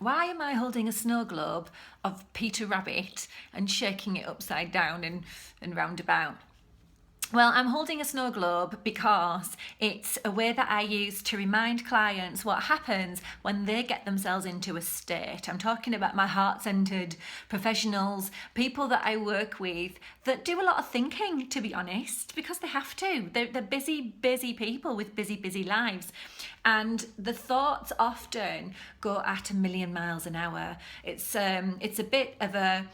Why am I holding a snow globe of Peter Rabbit and shaking it upside down and round about? Well, I'm holding a snow globe because it's a way that I use to remind clients what happens when they get themselves into a state. I'm talking about my heart-centered professionals, people that I work with that do a lot of thinking, to be honest, because they have to. They're busy people with busy lives. And the thoughts often go at 1,000,000 miles an hour. It's a bit of an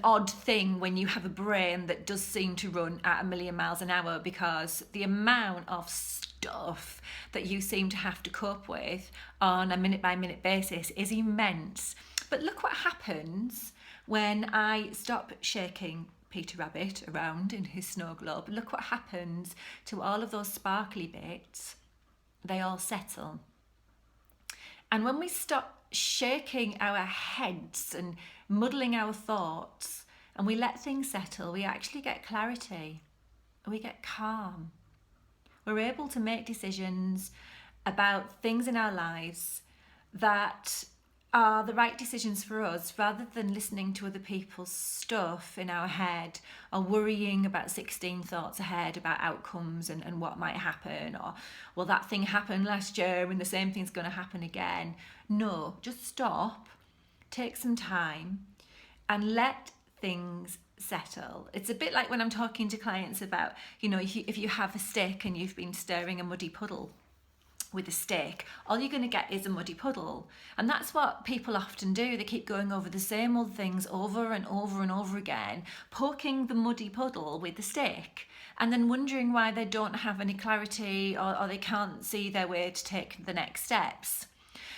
odd thing when you have a brain that does seem to run at 1,000,000 miles an hour, because the amount of stuff that you seem to have to cope with on a minute by minute basis is immense. But look what happens when I stop shaking Peter Rabbit around in his snow globe. Look what happens to all of those sparkly bits. They all settle. And when we stop shaking our heads and muddling our thoughts and we let things settle, we actually get clarity, we get calm. We're able to make decisions about things in our lives that are the right decisions for us, rather than listening to other people's stuff in our head, or worrying about 16 thoughts ahead about outcomes and what might happen, or, well, that thing happened last year and the same thing's going to happen again. No, just stop, take some time and let things settle. It's a bit like when I'm talking to clients about, if you have a stick and you've been stirring a muddy puddle with a stick, all you're going to get is a muddy puddle. And that's what people often do. They keep going over the same old things over and over and over again, poking the muddy puddle with the stick, and then wondering why they don't have any clarity, or they can't see their way to take the next steps.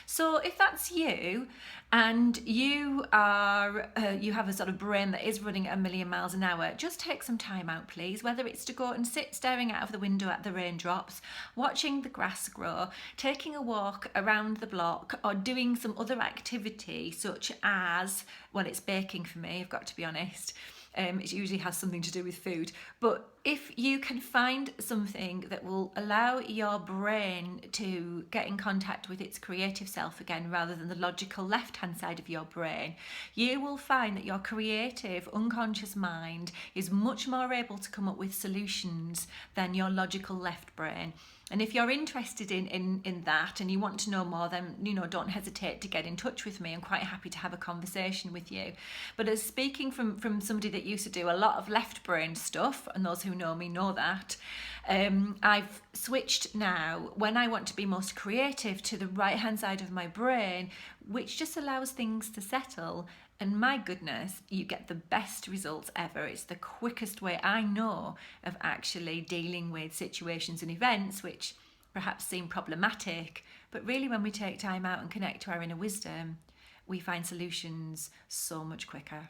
So if that's you, and you have a sort of brain that is running at 1,000,000 miles an hour, just take some time out, please, whether it's to go and sit staring out of the window at the raindrops, watching the grass grow, taking a walk around the block, or doing some other activity such as, well, it's baking for me, I've got to be honest. It usually has something to do with food. But if you can find something that will allow your brain to get in contact with its creative self again, rather than the logical left-hand side of your brain, you will find that your creative unconscious mind is much more able to come up with solutions than your logical left brain. And if you're interested in that and you want to know more, then don't hesitate to get in touch with me. I'm quite happy to have a conversation with you. But as speaking from somebody that used to do a lot of left brain stuff, and those who know me know that, I've switched now, when I want to be most creative, to the right hand side of my brain, which just allows things to settle. And my goodness, you get the best results ever. It's the quickest way I know of actually dealing with situations and events which perhaps seem problematic. But really, when we take time out and connect to our inner wisdom, we find solutions so much quicker.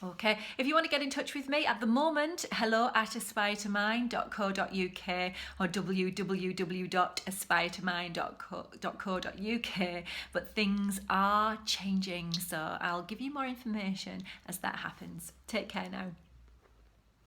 Okay, if you want to get in touch with me at the moment, hello@aspiretomind.co.uk or www.aspiretomind.co.uk. But things are changing, so I'll give you more information as that happens. Take care now.